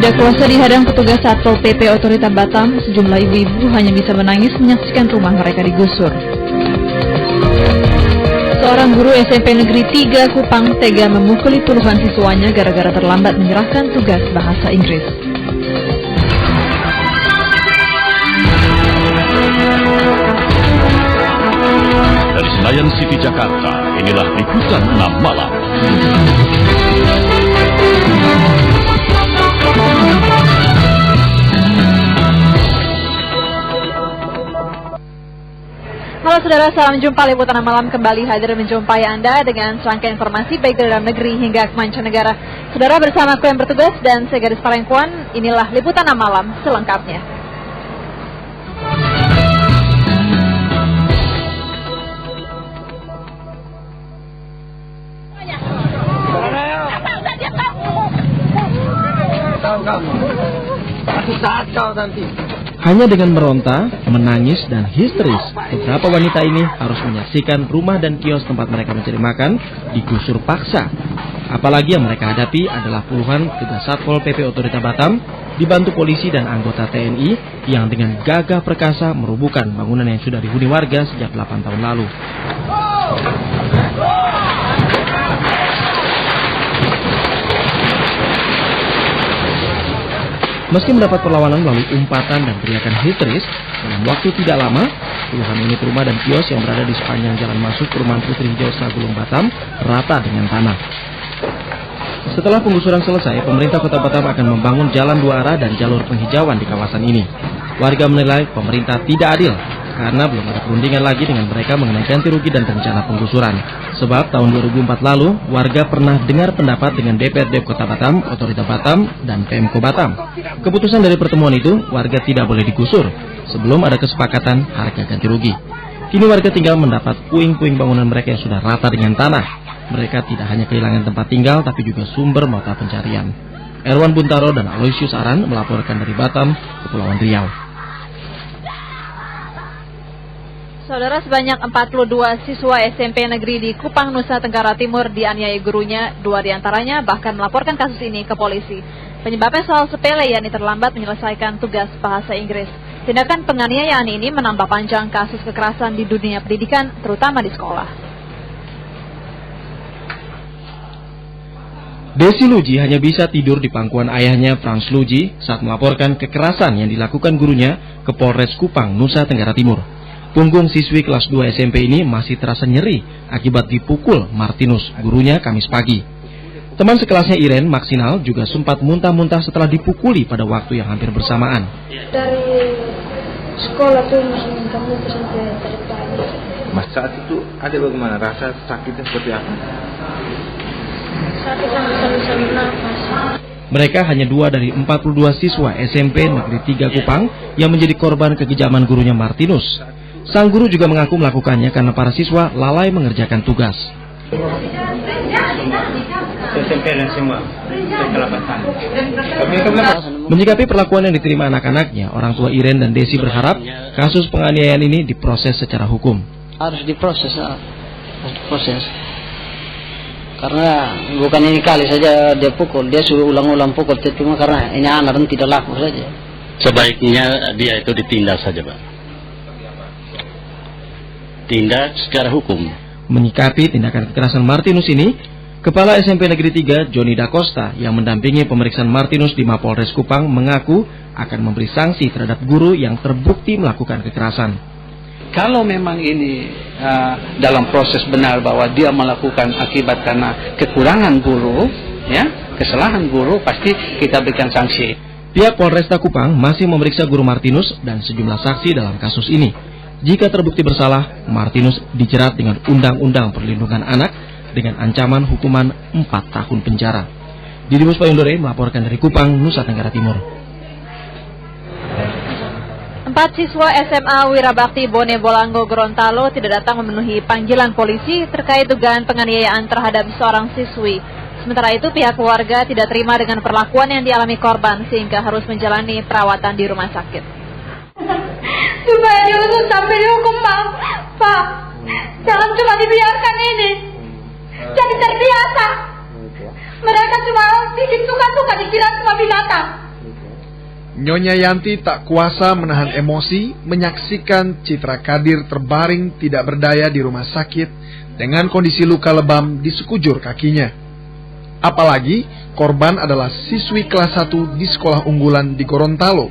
Tidak kuasa dihadang petugas Satpol PP Otorita Batam, sejumlah ibu-ibu hanya bisa menangis menyaksikan rumah mereka digusur. Seorang guru SMP Negeri 3 Kupang tega memukuli puluhan siswanya gara-gara terlambat menyerahkan tugas bahasa Inggris. Dari Senayan City, Jakarta, inilah Liputan 6 Malam. Halo saudara, salam jumpa. Liputan 6 Malam kembali hadir menjumpai Anda dengan serangkaian informasi baik dari dalam negeri hingga ke mancanegara. Saudara, bersama kru yang bertugas dan saya Gadis Palengkuan, inilah Liputan 6 Malam selengkapnya. Hanya dengan meronta, menangis, dan histeris, beberapa wanita ini harus menyaksikan rumah dan kios tempat mereka mencari makan digusur paksa. Apalagi yang mereka hadapi adalah puluhan petugas Satpol PP Otorita Batam dibantu polisi dan anggota TNI yang dengan gagah perkasa merubuhkan bangunan yang sudah dihuni warga sejak 8 tahun lalu. Meski mendapat perlawanan melalui umpatan dan teriakan histeris, dalam waktu tidak lama, puluhan unit rumah dan kios yang berada di sepanjang jalan masuk perumahan Putri Hijau Sagulung Batam rata dengan tanah. Setelah penggusuran selesai, pemerintah Kota Batam akan membangun jalan dua arah dan jalur penghijauan di kawasan ini. Warga menilai pemerintah tidak adil karena belum ada perundingan lagi dengan mereka mengenai ganti rugi dan rencana penggusuran. Sebab tahun 2004 lalu, warga pernah dengar pendapat dengan DPRD Kota Batam, Otorita Batam, dan Pemko Batam. Keputusan dari pertemuan itu, warga tidak boleh digusur sebelum ada kesepakatan harga ganti rugi. Kini warga tinggal mendapat puing-puing bangunan mereka yang sudah rata dengan tanah. Mereka tidak hanya kehilangan tempat tinggal, tapi juga sumber mata pencarian. Erwan Buntaro dan Aloysius Aran melaporkan dari Batam, Kepulauan Riau. Saudara, sebanyak 42 siswa SMP Negeri di Kupang, Nusa Tenggara Timur dianiaya gurunya. 2 diantaranya bahkan melaporkan kasus ini ke polisi. Penyebabnya soal sepele, yakni terlambat menyelesaikan tugas bahasa Inggris. Tindakan penganiayaan ini menambah panjang kasus kekerasan di dunia pendidikan, terutama di sekolah. Desi Luji hanya bisa tidur di pangkuan ayahnya Frans Luji saat melaporkan kekerasan yang dilakukan gurunya ke Polres Kupang, Nusa Tenggara Timur. Punggung siswi kelas 2 SMP ini masih terasa nyeri akibat dipukul Martinus, gurunya Kamis pagi. Teman sekelasnya Iren Maksinal juga sempat muntah-muntah setelah dipukuli pada waktu yang hampir bersamaan. Dari sekolah tuh masih muntah-muntah sampai tadi pagi. Mas, saat itu ada bagaimana? Rasa sakitnya seperti apa? Sakit sambil nafas. Mereka hanya 2 dari 42 siswa SMP Negeri 3 Kupang yang menjadi korban kekejaman gurunya Martinus. Sang guru juga mengaku melakukannya karena para siswa lalai mengerjakan tugas. Menyikapi perlakuan yang diterima anak-anaknya, orang tua Iren dan Desi berharap kasus penganiayaan ini diproses secara hukum. Harus diproses, karena bukan ini kali saja dia pukul, dia suruh ulang-ulang pukul, cuma karena ini anak dan tidak laku saja. Sebaiknya dia itu ditindak saja, Pak. Tindak secara hukum. Menyikapi tindakan kekerasan Martinus ini, Kepala SMP Negeri 3 Joni Da Costa yang mendampingi pemeriksaan Martinus di Mapolres Kupang mengaku akan memberi sanksi terhadap guru yang terbukti melakukan kekerasan. Kalau memang ini dalam proses benar bahwa dia melakukan akibat karena kekurangan guru, ya, kesalahan guru, pasti kita berikan sanksi. Pihak Polresta Kupang masih memeriksa guru Martinus dan sejumlah saksi dalam kasus ini. Jika terbukti bersalah, Martinus dijerat dengan Undang-Undang Perlindungan Anak dengan ancaman hukuman 4 tahun penjara. Didimus Payundore melaporkan dari Kupang, Nusa Tenggara Timur. 4 siswa SMA Wirabakti Bone Bolango Gorontalo tidak datang memenuhi panggilan polisi terkait dugaan penganiayaan terhadap seorang siswi. Sementara itu pihak keluarga tidak terima dengan perlakuan yang dialami korban sehingga harus menjalani perawatan di rumah sakit. Supaya diusut sampai dihukum, Pak. Jangan cuma dibiarkan ini. Jadi terbiasa. Mereka cuma bikin suka-suka dikira cuma binatang. Nyonya Yanti tak kuasa menahan emosi menyaksikan Citra Kadir terbaring tidak berdaya di rumah sakit dengan kondisi luka lebam di sekujur kakinya. Apalagi korban adalah siswi kelas 1 di sekolah unggulan di Gorontalo.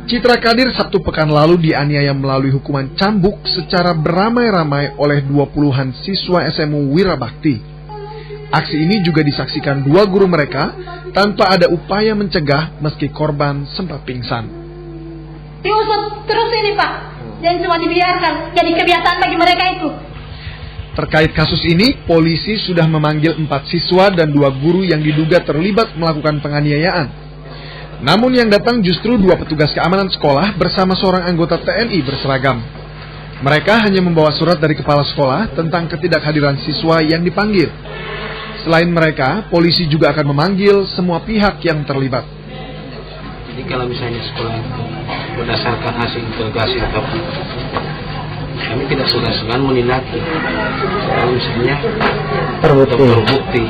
Citra Kadir Sabtu pekan lalu dianiaya melalui hukuman cambuk secara beramai-ramai oleh 20-an siswa SMU Wirabakti. Aksi ini juga disaksikan 2 guru mereka tanpa ada upaya mencegah meski korban sempat pingsan. Diusut terus ini Pak, dan cuma dibiarkan, jadi kebiasaan bagi mereka itu. Terkait kasus ini, polisi sudah memanggil 4 siswa dan 2 guru yang diduga terlibat melakukan penganiayaan. Namun yang datang justru 2 petugas keamanan sekolah bersama seorang anggota TNI berseragam. Mereka hanya membawa surat dari kepala sekolah tentang ketidakhadiran siswa yang dipanggil. Selain mereka, polisi juga akan memanggil semua pihak yang terlibat. Jadi kalau misalnya sekolah itu berdasarkan hasil interogasi ataupun kami tidak segan-segan menindaki kalau misalnya terbukti.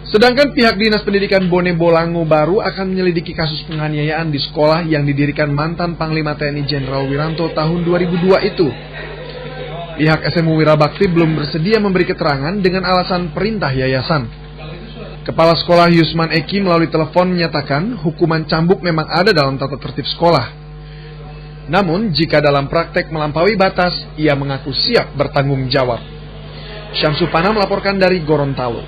Sedangkan pihak Dinas Pendidikan Bone Bolango Baru akan menyelidiki kasus penganiayaan di sekolah yang didirikan mantan Panglima TNI Jenderal Wiranto tahun 2002 itu. Pihak SMU Wirabakti belum bersedia memberi keterangan dengan alasan perintah yayasan. Kepala Sekolah Yusman Eki melalui telepon menyatakan hukuman cambuk memang ada dalam tata tertib sekolah. Namun jika dalam praktek melampaui batas, ia mengaku siap bertanggung jawab. Syamsu Pana melaporkan dari Gorontalo.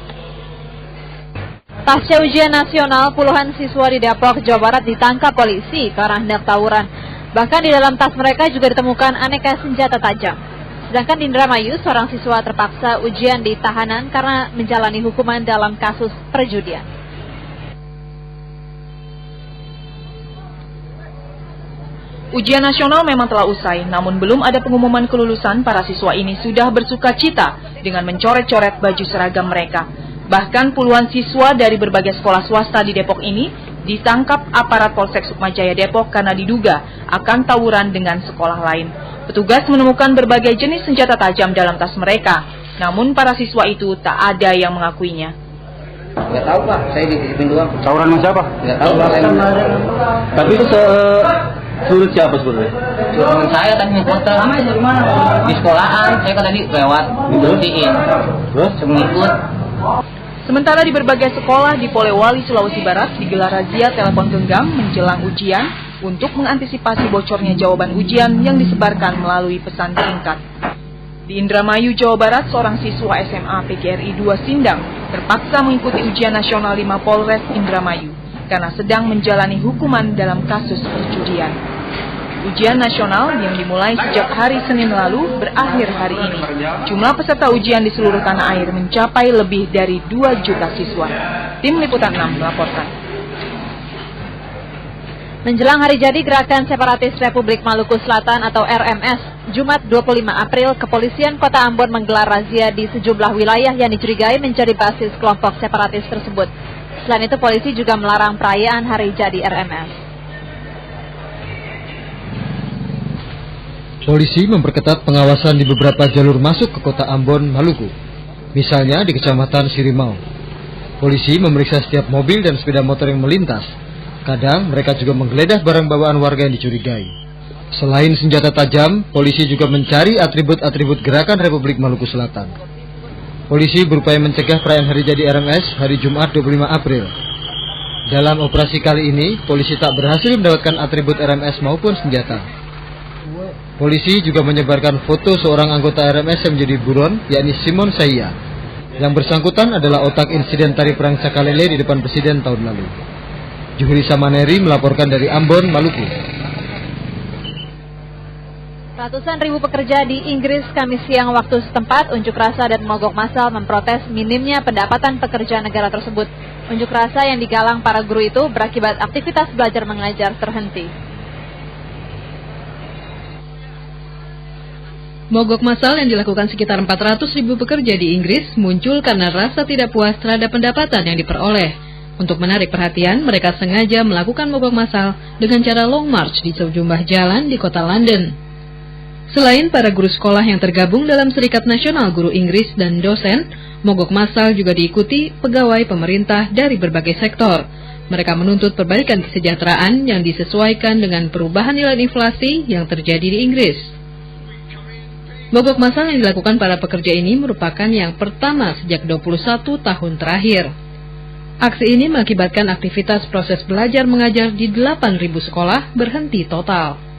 Pasca ujian nasional, puluhan siswa di Depok, Jawa Barat ditangkap polisi karena hendak tawuran. Bahkan di dalam tas mereka juga ditemukan aneka senjata tajam. Sedangkan di Indramayu, seorang siswa terpaksa ujian di tahanan karena menjalani hukuman dalam kasus perjudian. Ujian nasional memang telah usai, namun belum ada pengumuman kelulusan. Para siswa ini sudah bersuka cita dengan mencoret-coret baju seragam mereka. Bahkan puluhan siswa dari berbagai sekolah swasta di Depok ini ditangkap aparat Polsek Sukmajaya Depok karena diduga akan tawuran dengan sekolah lain. Petugas menemukan berbagai jenis senjata tajam dalam tas mereka, namun para siswa itu tak ada yang mengakuinya. Nggak tahu Pak, saya dititipin doang. Tawuran sama siapa? Nggak tahu Pak. Tapi itu sulit siapa sebenarnya? Teman saya tadi ngefoto di sekolahan, saya kan tadi lewat bersihin, terus mengikut. Sementara di berbagai sekolah di Polewali, Sulawesi Barat digelar razia telepon genggam menjelang ujian untuk mengantisipasi bocornya jawaban ujian yang disebarkan melalui pesan singkat. Di Indramayu, Jawa Barat, seorang siswa SMA PGRI 2 Sindang terpaksa mengikuti ujian nasional di Mapolres Indramayu karena sedang menjalani hukuman dalam kasus perjudian. Ujian nasional yang dimulai sejak hari Senin lalu berakhir hari ini. Jumlah peserta ujian di seluruh tanah air mencapai lebih dari 2 juta siswa. Tim Liputan 6 melaporkan. Menjelang hari jadi Gerakan Separatis Republik Maluku Selatan atau RMS, Jumat 25 April, Kepolisian Kota Ambon menggelar razia di sejumlah wilayah yang dicurigai menjadi basis kelompok separatis tersebut. Selain itu, polisi juga melarang perayaan hari jadi RMS. Polisi memperketat pengawasan di beberapa jalur masuk ke Kota Ambon, Maluku. Misalnya di Kecamatan Sirimau. Polisi memeriksa setiap mobil dan sepeda motor yang melintas. Kadang mereka juga menggeledah barang bawaan warga yang dicurigai. Selain senjata tajam, polisi juga mencari atribut-atribut Gerakan Republik Maluku Selatan. Polisi berupaya mencegah perayaan hari jadi RMS hari Jumat 25 April. Dalam operasi kali ini, polisi tak berhasil mendapatkan atribut RMS maupun senjata. Polisi juga menyebarkan foto seorang anggota RMS yang menjadi buron, yakni Simon Saya. Yang bersangkutan adalah otak insiden tari perang Cakalele di depan Presiden tahun lalu. Juhri Samaneri melaporkan dari Ambon, Maluku. Ratusan ribu pekerja di Inggris Kamis siang waktu setempat unjuk rasa dan mogok massal memprotes minimnya pendapatan pekerja negara tersebut. Unjuk rasa yang digalang para guru itu berakibat aktivitas belajar mengajar terhenti. Mogok massal yang dilakukan sekitar 400 ribu pekerja di Inggris muncul karena rasa tidak puas terhadap pendapatan yang diperoleh. Untuk menarik perhatian, mereka sengaja melakukan mogok massal dengan cara long march di sejumlah jalan di kota London. Selain para guru sekolah yang tergabung dalam Serikat Nasional Guru Inggris dan dosen, mogok massal juga diikuti pegawai pemerintah dari berbagai sektor. Mereka menuntut perbaikan kesejahteraan yang disesuaikan dengan perubahan nilai inflasi yang terjadi di Inggris. Mogok massal yang dilakukan para pekerja ini merupakan yang pertama sejak 21 tahun terakhir. Aksi ini mengakibatkan aktivitas proses belajar mengajar di 8.000 sekolah berhenti total.